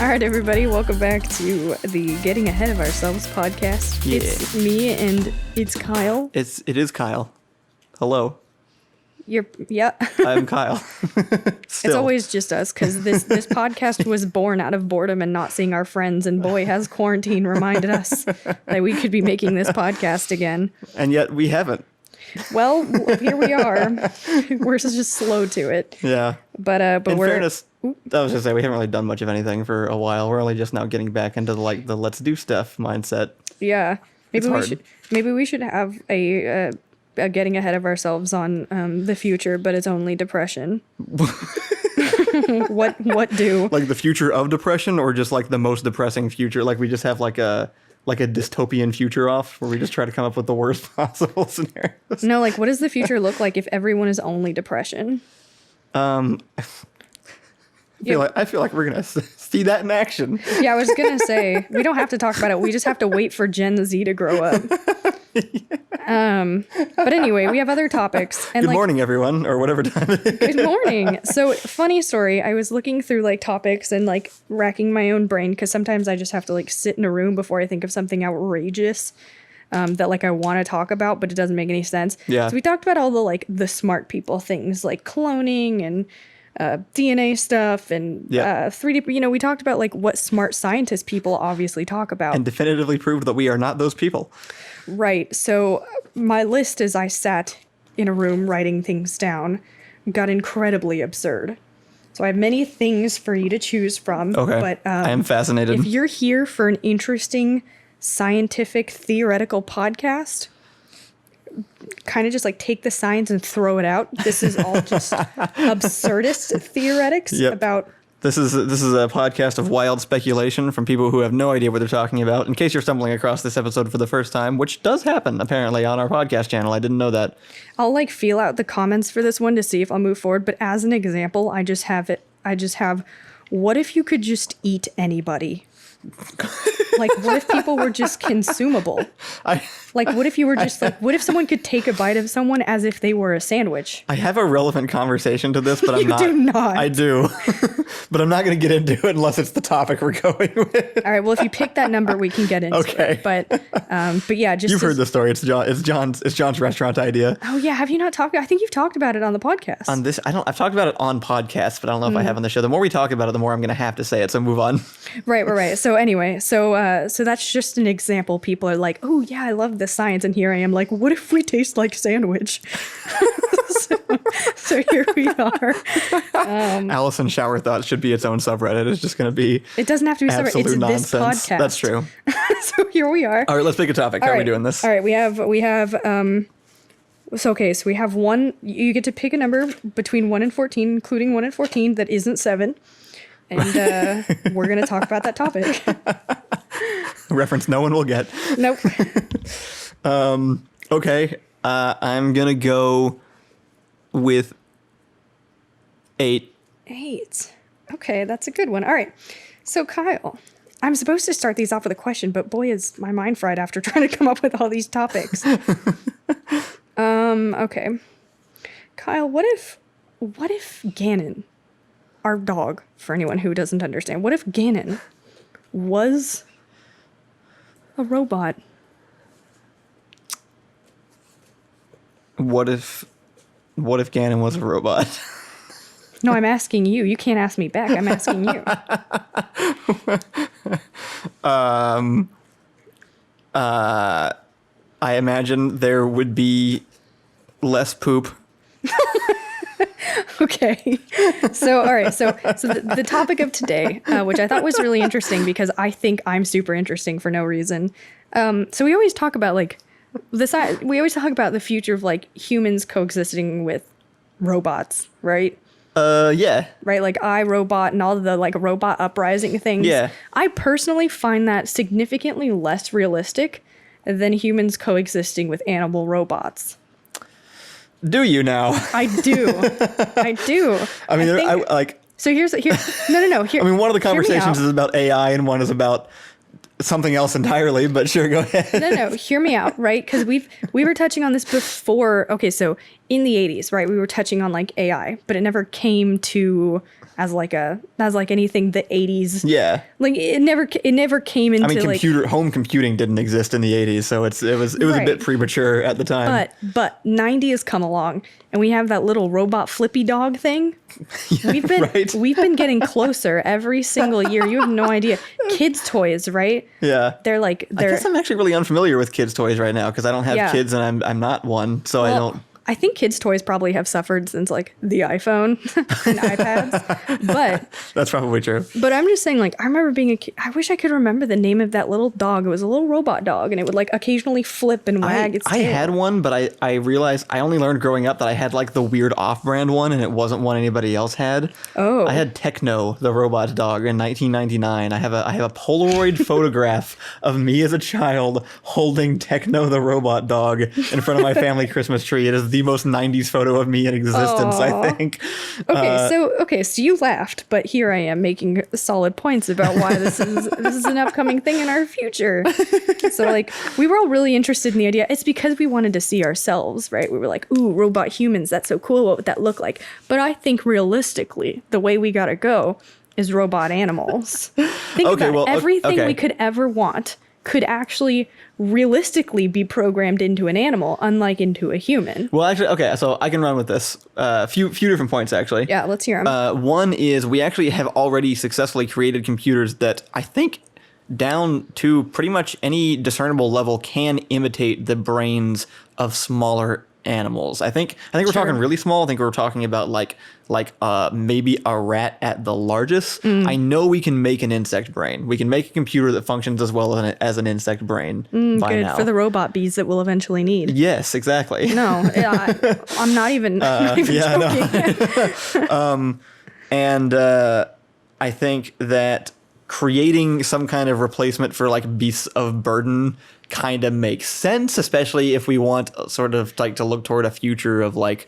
right, everybody, welcome back to the Getting Ahead of Ourselves podcast. Yeah. It's me and it's Kyle. It is Kyle. Hello. Yeah. I'm Kyle. It's always just us because this podcast was born out of boredom and not seeing our friends, and boy, has quarantine reminded us that we could be making this podcast again. And yet we haven't. Well, here we are. We're just slow to it. Yeah. But In we're fairness, I was just say we haven't really done much of anything for a while. We're only just now getting back into the let's do stuff mindset. yeah. It's hard. Maybe we should have a getting ahead of ourselves on the future, but it's only depression. What do? Like the future of depression, or just like the most depressing future? Like we just have like a dystopian future off where we just try to come up with the worst possible scenarios. No, like what does the future look like if everyone is only depression? I feel like we're gonna see that in action. Yeah, I was gonna say we don't have to talk about it. We just have to wait for Gen Z to grow up. But anyway, we have other topics. And Good morning, everyone, or whatever time it is. Good morning. So, funny story. I was looking through like topics and like racking my own brain because sometimes I just have to like sit in a room before I think of something outrageous that like I want to talk about, but it doesn't make any sense. Yeah. So we talked about all the smart people things like cloning and DNA stuff and 3D. We talked about like what smart scientist people obviously talk about. And definitively proved that we are not those people. Right. So my list as I sat in a room writing things down got incredibly absurd. So I have many things for you to choose from. Okay. But I am fascinated. If you're here for an interesting scientific theoretical podcast, kind of just like take the science and throw it out. This is all just absurdist theoretics about... This is a podcast of wild speculation from people who have no idea what they're talking about. In case you're stumbling across this episode for the first time, which does happen apparently on our podcast channel. I didn't know that. I'll like feel out the comments for this one to see if I'll move forward. But as an example, I just have, what if you could just eat anybody? Like, what if people were just consumable? What if you were just what if someone could take a bite of someone as if they were a sandwich? I have a relevant conversation to this, but I'm not. You do not. I do. But I'm not going to get into it unless it's the topic we're going with. All right. Well, if you pick that number, we can get into it. But yeah, just you've heard the story. It's John's restaurant idea. Oh yeah. Have you not talked? I think you've talked about it on the podcast. On this, I've talked about it on podcasts, but I don't know if I have on the show. The more we talk about it, the more I'm going to have to say it. So move on. Right. So anyway, so that's just an example. People are like, oh yeah, I love this science, and here I am like, what if we taste like sandwich? so here we are. Allison shower thoughts should be its own subreddit. It's just going to be. It doesn't have to be absolute subreddit. It's nonsense. This podcast. That's true. So here we are. All right, let's pick a topic. How are we doing this? All right, we have. So we have one. You get to pick a number between 1 and 14, including 1 and 14 that isn't 7. And we're going to talk about that topic. Reference no one will get. Nope. Okay. I'm going to go with 8. 8. Okay, that's a good one. All right. So, Kyle, I'm supposed to start these off with a question, but boy, is my mind fried after trying to come up with all these topics. Okay. Kyle, what if Ganon, our dog, for anyone who doesn't understand, what if Ganon was a robot? What if Ganon was a robot? No, I'm asking you. You can't ask me back. I'm asking you. I imagine there would be less poop. Okay. So, all right. So the topic of today, which I thought was really interesting because I think I'm super interesting for no reason. So we always talk about we always talk about the future of like humans coexisting with robots, right? Yeah. Right, like iRobot and all the like robot uprising things. Yeah. I personally find that significantly less realistic than humans coexisting with animal robots. Do you now? I do. I do. I mean, I like. So here's no. Here, I mean, one of the conversations is about AI and one is about something else entirely, but sure, go ahead. No, hear me out, right? Because we were touching on this before. Okay, so in the 80s, right, we were touching on like AI, but it never came to as like anything the 80s. Yeah. Like it never came into home computing didn't exist in the 80s, so it was a bit premature at the time. But 90s come along and we have that little robot flippy dog thing. We've been getting closer every single year. You have no idea. Kids toys, right? Yeah. I guess I'm actually really unfamiliar with kids toys right now because I don't have kids and I'm not one, so I don't. I think kids' toys probably have suffered since like the iPhone and iPads, but that's probably true. But I'm just saying, like, I remember being a kid. I wish I could remember the name of that little dog. It was a little robot dog, and it would like occasionally flip and wag its tail. I had one, but I realized I only learned growing up that I had like the weird off-brand one, and it wasn't one anybody else had. Oh, I had Techno, the robot dog, in 1999. I have a Polaroid photograph of me as a child holding Techno, the robot dog, in front of my family Christmas tree. It is the most 90s photo of me in existence, I think. So you laughed, but here I am making solid points about why this is an upcoming thing in our future. So like we were all really interested in the idea. It's because we wanted to see ourselves, right? We were like, ooh, robot humans, that's so cool. What would that look like? But I think realistically, the way we gotta go is robot animals. Think about everything we could ever want could actually realistically be programmed into an animal, unlike into a human. Well, actually, okay, so I can run with this. Few different points, actually. Yeah, let's hear them. One is we actually have already successfully created computers that I think down to pretty much any discernible level can imitate the brains of smaller animals. I think we're talking really small. I think we're talking about like maybe a rat at the largest. I know we can make an insect brain. We can make a computer that functions as well as an insect brain by good now. For the robot bees that we'll eventually need. Yes, exactly. No, I'm not even, joking. No. And I think that creating some kind of replacement for like beasts of burden kind of makes sense, especially if we want sort of like to look toward a future of like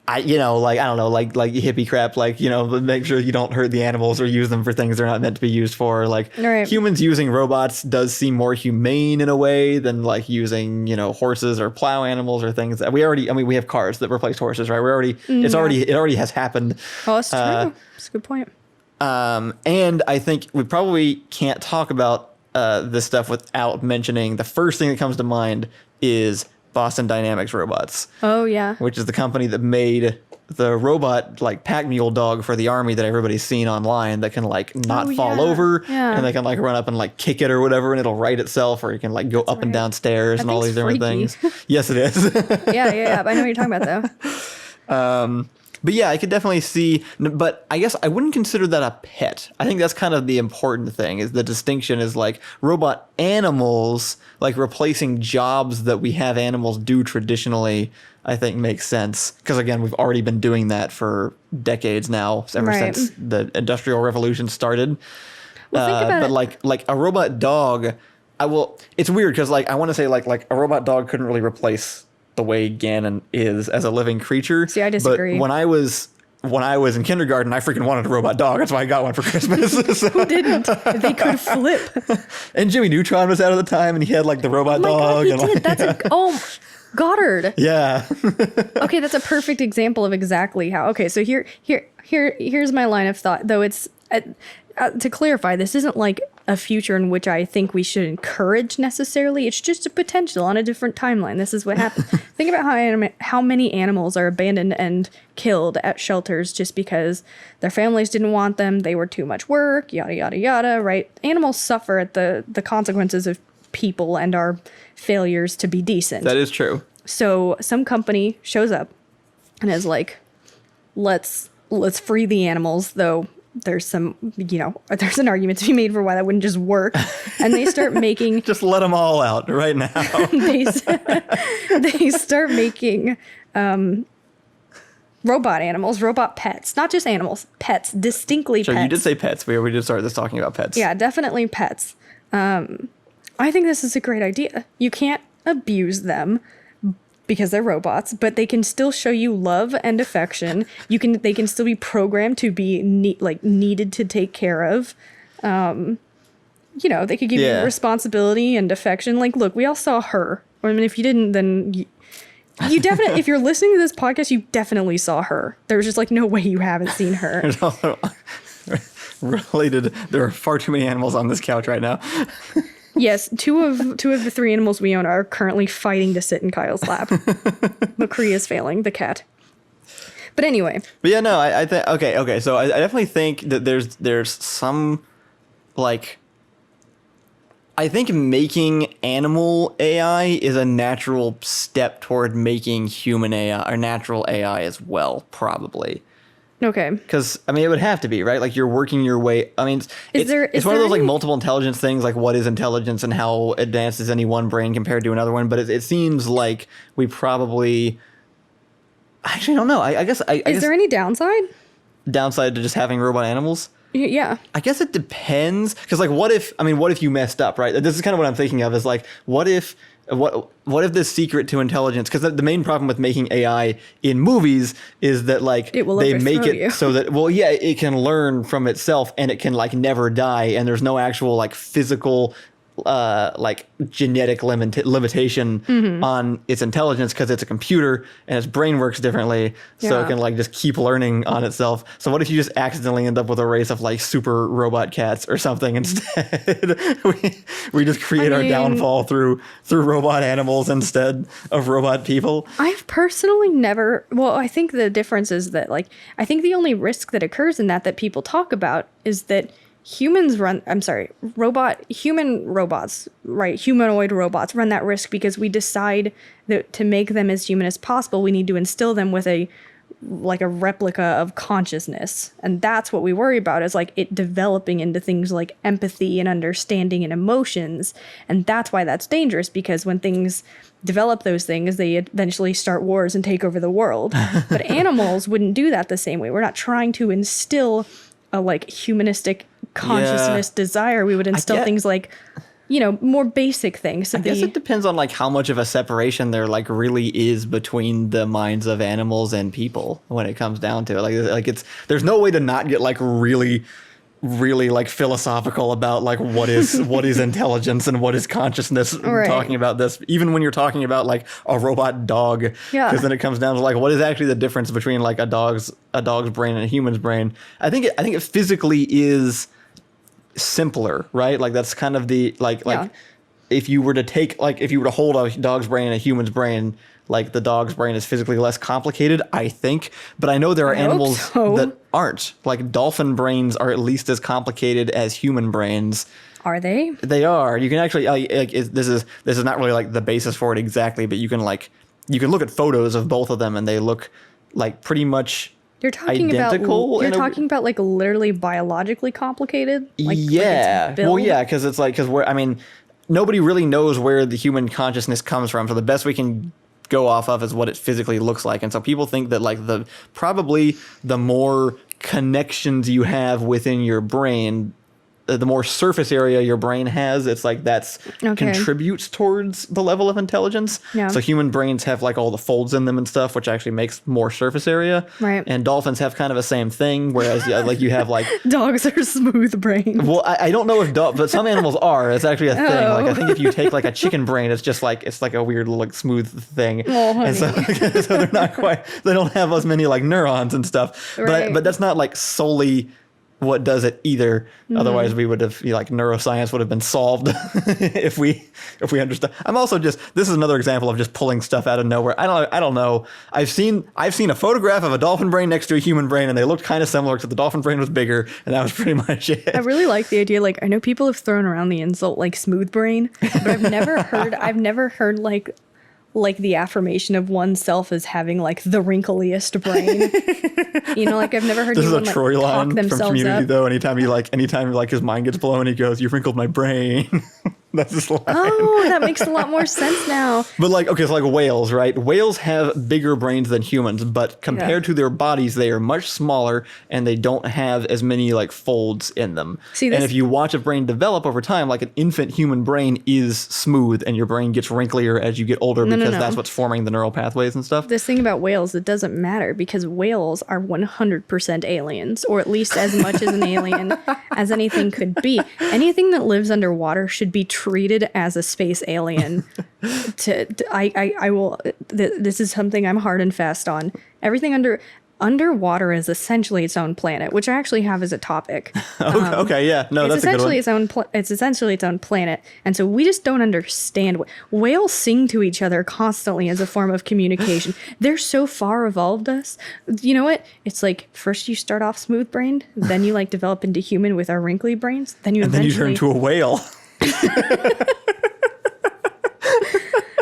hippie crap, like, make sure you don't hurt the animals or use them for things they're not meant to be used for. Like humans using robots does seem more humane in a way than like using, horses or plow animals or things that we have cars that replace horses, right? It already has happened. Oh, that's true. That's a good point. And I think we probably can't talk about this stuff without mentioning the first thing that comes to mind is Boston Dynamics robots. Oh, yeah. Which is the company that made the robot like pack mule dog for the army that everybody's seen online that can like not fall over and they can like run up and like kick it or whatever and it'll right itself, or you can like go up and down stairs and all these different things. Yes, it is. Yeah. I know what you're talking about though. But yeah, I could definitely see, but I guess I wouldn't consider that a pet. I think that's kind of the important thing, is the distinction is like robot animals, like replacing jobs that we have animals do traditionally, I think makes sense. Because again, we've already been doing that for decades now, ever since the Industrial Revolution started. Well, think about but like a robot dog, it's weird because like I want to say like a robot dog couldn't really replace the way Ganon is as a living creature. See, I disagree. But when I was in kindergarten, I freaking wanted a robot dog. That's why I got one for Christmas. So. Who didn't? They could flip. And Jimmy Neutron was out at the time, and he had like the robot dog. God, he did. That's Goddard. Yeah. Okay, that's a perfect example of exactly how. Okay, so here's my line of thought. Though it's to clarify, this isn't like a future in which I think we should encourage necessarily. It's just a potential on a different timeline. This is what happens. Think about how many animals are abandoned and killed at shelters just because their families didn't want them. They were too much work, yada, yada, yada, right? Animals suffer at the consequences of people and our failures to be decent. That is true. So some company shows up and is like, let's free the animals, though there's some, there's an argument to be made for why that wouldn't just work. And they start making... Just let them all out right now. they start making robot animals, robot pets. Not just animals, pets, distinctly pets. Sure, you did say pets. We did start this talking about pets. Yeah, definitely pets. I think this is a great idea. You can't abuse them because they're robots, but they can still show you love and affection. They can still be programmed to be needed to take care of. They could give you responsibility and affection. Like, look, we all saw Her. I mean, if you didn't, then You definitely, if you're listening to this podcast, you definitely saw her. There's just like no way you haven't seen her. There's also related. There are far too many animals on this couch right now. Yes, two of the three animals we own are currently fighting to sit in Kyle's lap. McCree is failing, the cat. But anyway. But yeah, no, I think okay. So I definitely think that there's some like. I think making animal AI is a natural step toward making human AI or natural AI as well, probably. Okay. Because, I mean, it would have to be, right? Like, you're working your way... I mean, it's one of those, like, multiple intelligence things, like, what is intelligence and how advanced is any one brain compared to another one? But it seems like we probably... Actually, I don't know. I guess... Is there any downside? Downside to just having robot animals? Yeah. I guess it depends. Because, like, what if you messed up, right? This is kind of what I'm thinking of is, like, what if the secret to intelligence, because the main problem with making AI in movies is that like they make it so that it can learn from itself and it can like never die, and there's no actual like physical like genetic limitation on its intelligence because it's a computer and its brain works differently, so it can like just keep learning on itself. So what if you just accidentally end up with a race of like super robot cats or something instead? we just create our downfall through robot animals instead of robot people. I've personally never, well, I think the difference is that like I think the only risk that occurs in that people talk about is that humanoid robots run that risk because we decide that to make them as human as possible, we need to instill them with a replica of consciousness. And that's what we worry about, is like it developing into things like empathy and understanding and emotions. And that's why that's dangerous, because when things develop those things, they eventually start wars and take over the world. But animals wouldn't do that the same way. We're not trying to instill a like humanistic consciousness desire. We would instill things like, more basic things. So I guess it depends on like how much of a separation there like really is between the minds of animals and people when it comes down to it. Like there's no way to not get like really like philosophical about like what is intelligence and what is consciousness. Right. Talking about this, even when you're talking about like a robot dog, because then it comes down to like what is actually the difference between like a dog's brain and a human's brain. I think it physically is simpler, right? Like that's kind of the like if you were to hold a dog's brain and a human's brain, like the dog's brain is physically less complicated, I think. But I know there are animals that aren't. Like dolphin brains are at least as complicated as human brains. Are they? They are. You can actually this is not really like the basis for it exactly, but you can look at photos of both of them and they look like pretty much identical. You're talking about like literally biologically complicated? Like, because nobody really knows where the human consciousness comes from. So the best we can go off of is what it physically looks like. And so people think that like probably the more connections you have within your brain, the more surface area your brain has, it's like that's contributes towards the level of intelligence. Yeah. So human brains have like all the folds in them and stuff, which actually makes more surface area. Right. And dolphins have kind of the same thing, whereas like you have like dogs are smooth brains. Well, I don't know if but some animals are. It's actually a thing. Like I think if you take like a chicken brain, it's like a weird little like smooth thing. Oh, honey. And so they're not quite. They don't have as many like neurons and stuff. Right. But that's not like solely what does it either. Otherwise we would have like neuroscience would have been solved if we understood. I'm also this is another example of just pulling stuff out of nowhere. I don't know. I've seen a photograph of a dolphin brain next to a human brain and they looked kind of similar, except the dolphin brain was bigger, and that was pretty much it. I really like the idea. Like I know people have thrown around the insult like smooth brain, but I've never heard like the affirmation of oneself as having like the wrinkliest brain. Like I've never heard this anyone is a Troy like, line talk from Community up. though. Anytime his mind gets blown, he goes, "You wrinkled my brain." That's his line. Oh, that makes a lot more sense now. But like, okay, so like whales, right? Whales have bigger brains than humans, but compared to their bodies, they are much smaller and they don't have as many like folds in them. And if you watch a brain develop over time, like an infant human brain is smooth and your brain gets wrinklier as you get older because that's what's forming the neural pathways and stuff. This thing about whales, it doesn't matter because whales are 100% aliens, or at least as much as an alien as anything could be. Anything that lives underwater should be treated as a space alien, I will. This is something I'm hard and fast on. Everything underwater is essentially its own planet, which I actually have as a topic. Okay, yeah, no, that's a good one. It's essentially its own planet, and so we just don't understand. Whales sing to each other constantly as a form of communication. They're so far evolved us. You know what? It's like first you start off smooth brained, then you like develop into human with our wrinkly brains, then you turn to a whale.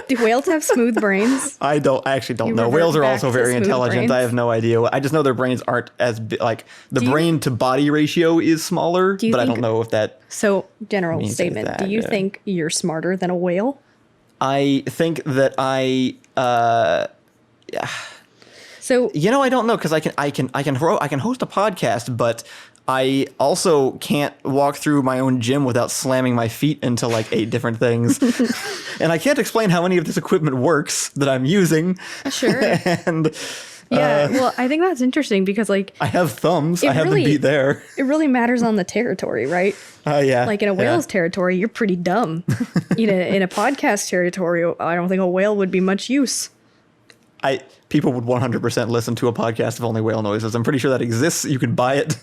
Do whales have smooth brains? I actually don't know. Whales are also very intelligent. Brains. I have no idea. I just know their brains aren't as like the brain to body ratio is smaller, but I don't know if that. So general statement. That, do you think you're smarter than a whale? I think that So I don't know because I can host a podcast, but I also can't walk through my own gym without slamming my feet into like 8 different things. And I can't explain how any of this equipment works that I'm using. Sure. And well, I think that's interesting because like I have thumbs. I have the beat there. It really matters on the territory, right? Yeah. Like in a whale's territory, you're pretty dumb. in a podcast territory, I don't think a whale would be much use. People would 100% listen to a podcast of only whale noises. I'm pretty sure that exists. You could buy it.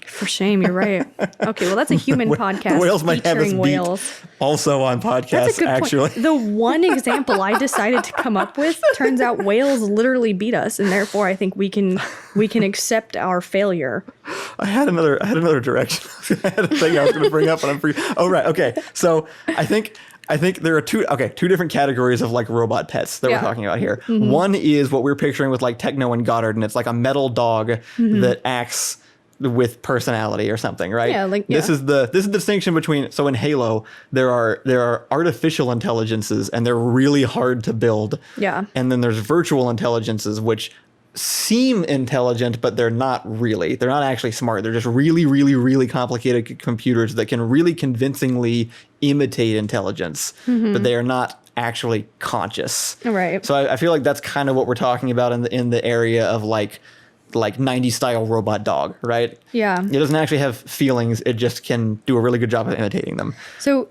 For shame, you're right. Okay, well, that's a human podcast. The whales might have us whales. Beat also on podcasts, That's a good actually. Point. The one example I decided to come up with turns out whales literally beat us, and therefore I think we can accept our failure. I had another direction. I had a thing I was going to bring up, and I'm free. Oh, right. Okay. So I think there are two different categories of like robot pets that we're talking about here. Mm-hmm. One is what we're picturing with like Techno and Goddard, and it's like a metal dog that acts with personality or something, right? This is the distinction between, so in Halo there are artificial intelligences and they're really hard to build. Yeah. And then there's virtual intelligences which seem intelligent, but they're not really. They're not actually smart. They're just really, really, really complicated computers that can really convincingly imitate intelligence, but they are not actually conscious. Right. So I feel like that's kind of what we're talking about in the area of like 90s style robot dog, right? Yeah. It doesn't actually have feelings. It just can do a really good job of imitating them. So,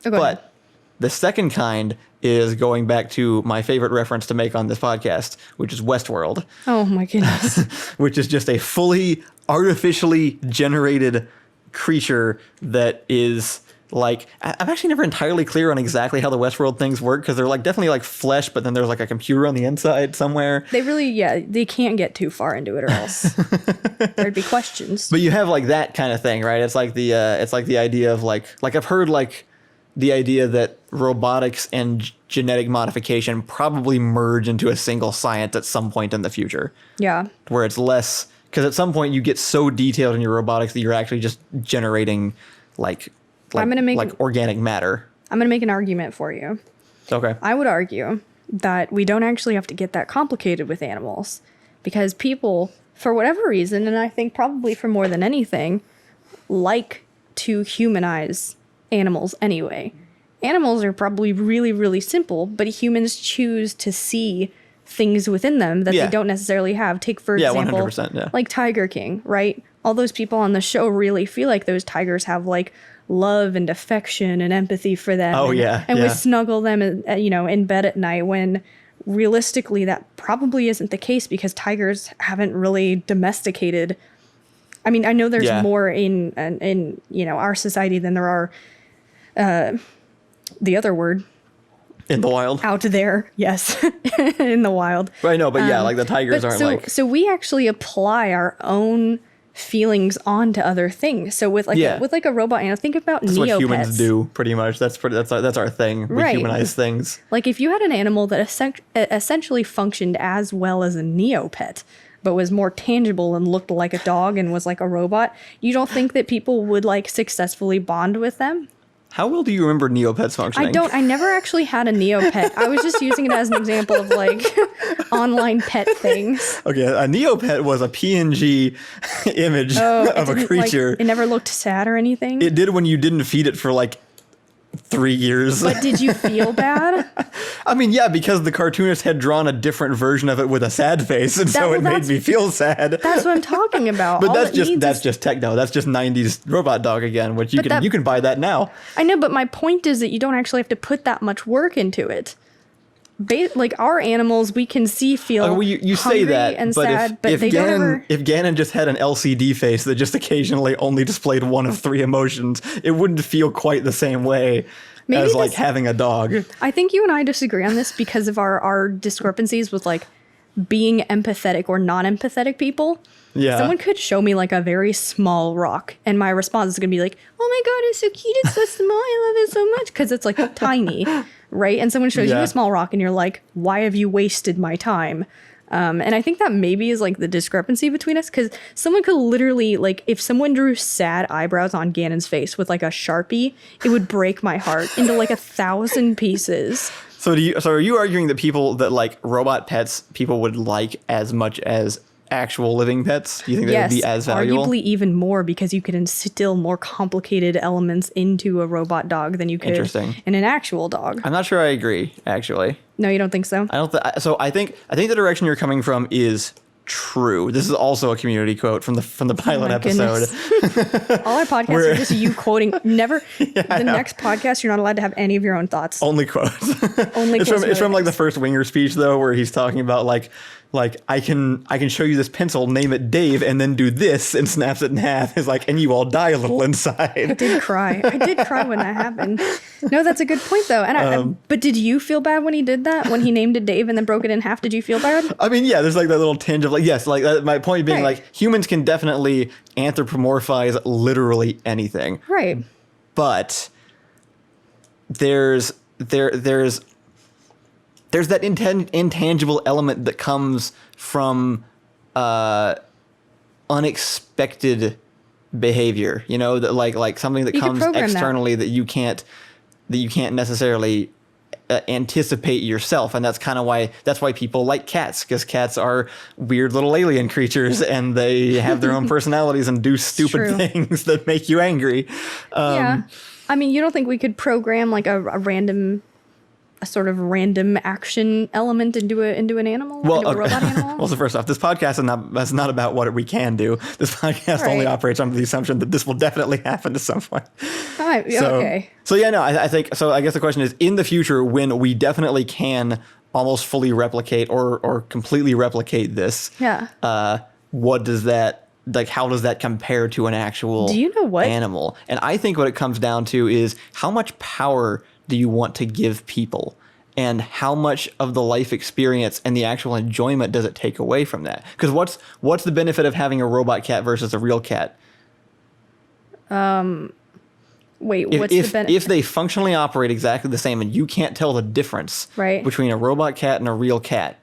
but the second kind is going back to my favorite reference to make on this podcast, which is Westworld. Oh my goodness. Which is just a fully artificially generated creature that is like, I'm actually never entirely clear on exactly how the Westworld things work because they're like definitely like flesh, but then there's like a computer on the inside somewhere. They really, they can't get too far into it or else there'd be questions. But you have like that kind of thing, right? It's like the idea of like I've heard like the idea that robotics and genetic modification probably merge into a single science at some point in the future. Yeah. Where it's less, because at some point you get so detailed in your robotics that you're actually just generating like organic matter. I'm going to make an argument for you. Okay. I would argue that we don't actually have to get that complicated with animals because people, for whatever reason, and I think probably for more than anything, like to humanize animals anyway. Animals are probably really, really simple, but humans choose to see things within them that they don't necessarily have. Take, for example, 100%, like Tiger King, right? All those people on the show really feel like those tigers have like love and affection and empathy for them. And would snuggle them, in bed at night when realistically that probably isn't the case because tigers haven't really domesticated. I mean, I know there's more in our society than there are the other word. In the wild? Out there, yes. In the wild. Right, no, but like the tigers aren't like... So we actually apply our own feelings onto other things. So with a robot, think about Neopets. That's what humans do, pretty much. That's our thing. We humanize things. Like if you had an animal that essentially functioned as well as a Neopet, but was more tangible and looked like a dog and was like a robot, you don't think that people would like successfully bond with them? How well do you remember Neopets functioning? I never actually had a Neopet. I was just using it as an example of like online pet things. Okay, a Neopet was a PNG image of a creature. It never looked sad or anything? It did when you didn't feed it for like 3 years. But did you feel bad? I mean, yeah, because the cartoonist had drawn a different version of it with a sad face, and so it made me feel sad. That's what I'm talking about. But that's just techno. That's just 90s robot dog again, which you can buy that now. I know, but my point is that you don't actually have to put that much work into it. Like our animals, we can see, feel well, you say that, and but sad, but if they don't ever... if Ganon just had an LCD face that just occasionally only displayed one of 3 emotions, it wouldn't feel quite the same way as like having a dog. I think you and I disagree on this because of our discrepancies with like being empathetic or non-empathetic people. Yeah. Someone could show me like a very small rock and my response is going to be like, oh my God, it's so cute. It's so small. I love it so much. Because it's like tiny, right? And someone shows you a small rock and you're like, why have you wasted my time? And I think that maybe is like the discrepancy between us because someone could literally like if someone drew sad eyebrows on Ganon's face with like a Sharpie, it would break my heart into like 1,000 pieces. So are you arguing that people that like robot pets people would like as much as actual living pets? Do you think they would be as valuable? Arguably even more because you could instill more complicated elements into a robot dog than you could in an actual dog. I'm not sure I agree, actually. No, you don't think so? I don't. So I think the direction you're coming from is true. This is also a community quote from the pilot episode. All our podcasts are just you quoting. Never. The next podcast, you're not allowed to have any of your own thoughts. Only quotes. Only quotes. It's from like the first Winger speech though, where he's talking about like I can show you this pencil, name it Dave, and then do this, and snaps it in half. It's like, and you all die a little inside. I did cry when that happened. No, that's a good point though. And but did you feel bad when he did that? When he named it Dave and then broke it in half? Did you feel bad? I mean, yeah. There's like that little tinge of like, yes, like my point being like humans can definitely anthropomorphize literally anything. Right. But there's that intangible element that comes from unexpected behavior, you know, that like something that comes externally that you can't necessarily anticipate yourself. And that's kind of why people like cats, because cats are weird little alien creatures and they have their own personalities and do stupid things that make you angry. Yeah. I mean, you don't think we could program like a sort of random action element into an animal, into a robot animal? Well, so first off, this podcast is not about what we can do. This podcast only operates under the assumption that this will definitely happen to someone. Okay. So yeah, no, I think so. I guess the question is, in the future, when we definitely can almost fully replicate or completely replicate this, what does that like? How does that compare to an actual animal? And I think what it comes down to is how much power do you want to give people, and how much of the life experience and the actual enjoyment does it take away from that? Because what's the benefit of having a robot cat versus a real cat? What's the benefit? If they functionally operate exactly the same and you can't tell the difference between a robot cat and a real cat,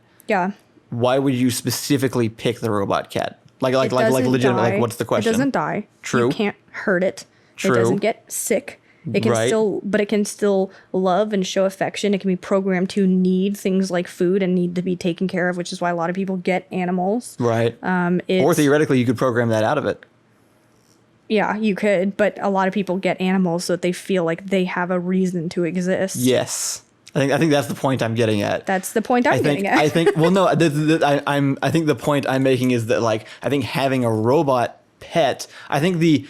why would you specifically pick the robot cat? Like legitimate, like what's the question? It doesn't die. True. You can't hurt it. True. It doesn't get sick. It can it can still love and show affection. It can be programmed to need things like food and need to be taken care of, which is why a lot of people get animals. Right. Or theoretically, you could program that out of it. Yeah, you could, but a lot of people get animals so that they feel like they have a reason to exist. Yes. I think that's the point I'm getting at. That's the point I'm getting at. I think well no, I think the point I'm making is that like I think having a robot pet, I think the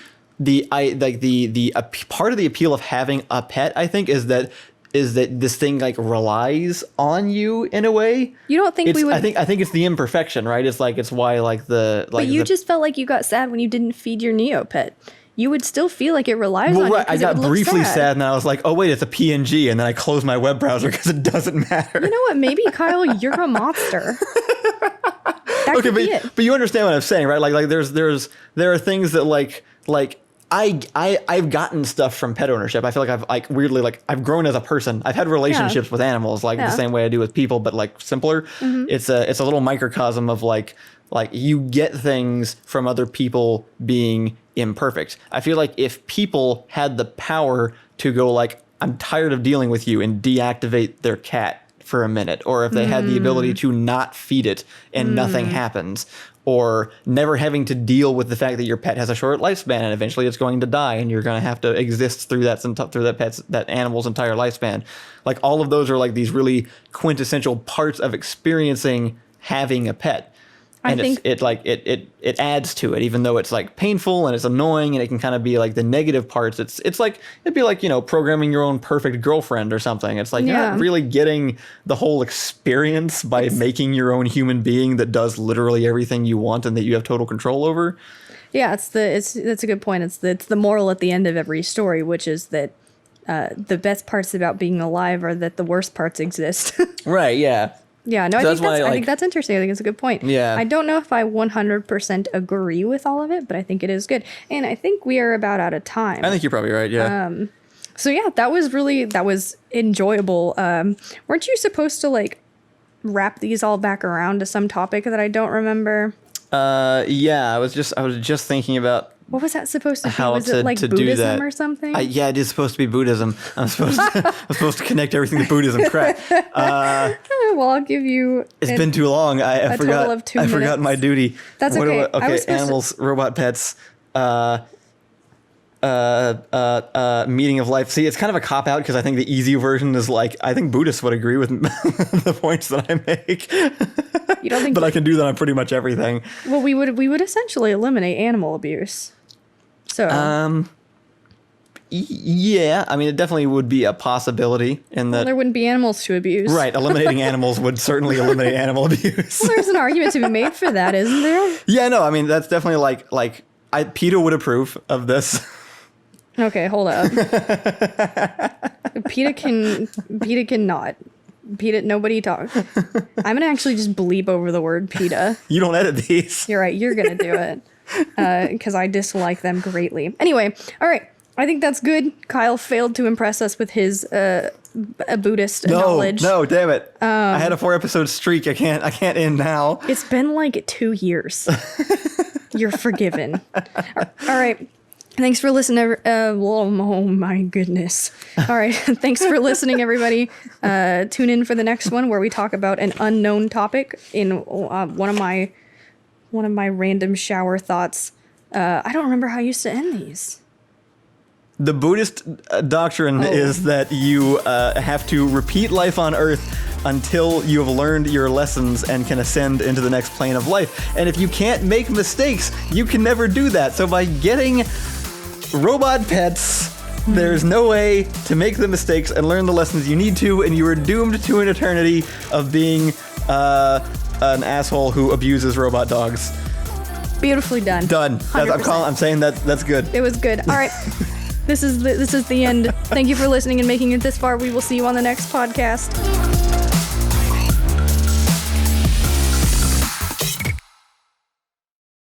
part of the appeal of having a pet, I think, is that this thing like relies on you in a way. You don't think we would? I think it's the imperfection, right? It's why like the like. But you just felt like you got sad when you didn't feed your Neopet. You would still feel like it relies on you. I got briefly sad, and then I was like, oh wait, it's a PNG, and then I closed my web browser because it doesn't matter. You know what? Maybe Kyle, you're a monster. That could be it. But you understand what I'm saying, right? Like there are things that like. I've gotten stuff from pet ownership. I feel like I've grown as a person. I've had relationships with animals the same way I do with people, but like simpler. Mm-hmm. It's a little microcosm of like you get things from other people being imperfect. I feel like if people had the power to go like, I'm tired of dealing with you and deactivate their cat for a minute, or if they had the ability to not feed it and nothing happens, or never having to deal with the fact that your pet has a short lifespan and eventually it's going to die and you're going to have to exist through that animal's entire lifespan. Like, all of those are like these really quintessential parts of experiencing having a pet. And it adds to it, even though it's like painful and it's annoying and it can kind of be like the negative parts. It's like, it'd be like, programming your own perfect girlfriend or something. It's like, you're not really getting the whole experience by making your own human being that does literally everything you want and that you have total control over. Yeah, that's a good point. It's the moral at the end of every story, which is that the best parts about being alive are that the worst parts exist. Right. Yeah. Yeah, no, I think that's interesting. I think it's a good point. Yeah. I don't know if I 100% agree with all of it, but I think it is good. And I think we are about out of time. I think you're probably right, yeah. So yeah, that was enjoyable. Weren't you supposed to like wrap these all back around to some topic that I don't remember? Yeah, I was just thinking about what was that supposed to be? How was to, it like to Buddhism do that. or something? Yeah, it is supposed to be Buddhism. I'm supposed to connect everything to Buddhism. Crap. Well, I'll give you. It's been too long. I forgot. Total of 2 minutes. I forgot my duty. That's okay. Okay, animals, robot pets. Meaning of life. See, it's kind of a cop out because I think the easy version is like, I think Buddhists would agree with the points that I make. You don't think? But I can do that on pretty much everything. Well, we would essentially eliminate animal abuse. So. Yeah, I mean, it definitely would be a possibility in that there wouldn't be animals to abuse. Right, eliminating animals would certainly eliminate animal abuse. Well, there's an argument to be made for that, isn't there? Yeah, no, I mean, that's definitely like PETA would approve of this. Okay, hold up. PETA cannot. PETA, nobody talk. I'm gonna actually just bleep over the word PETA. You don't edit these. You're right, you're gonna do it. Because I dislike them greatly. Anyway, all right. I think that's good. Kyle failed to impress us with his Buddhist knowledge. No, damn it. I had a 4-episode streak. I can't end now. It's been like 2 years. You're forgiven. All right. Thanks for listening. Oh my goodness. All right. Thanks for listening, everybody. Tune in for the next one where we talk about an unknown topic in one of my random shower thoughts. I don't remember how I used to end these. The Buddhist doctrine is that you have to repeat life on Earth until you have learned your lessons and can ascend into the next plane of life. And if you can't make mistakes, you can never do that. So by getting robot pets, there's no way to make the mistakes and learn the lessons you need to, and you are doomed to an eternity of being an asshole who abuses robot dogs. Beautifully done. Done. I'm saying that's good. It was good. All right. This is the end. Thank you for listening and making it this far. We will see you on the next podcast.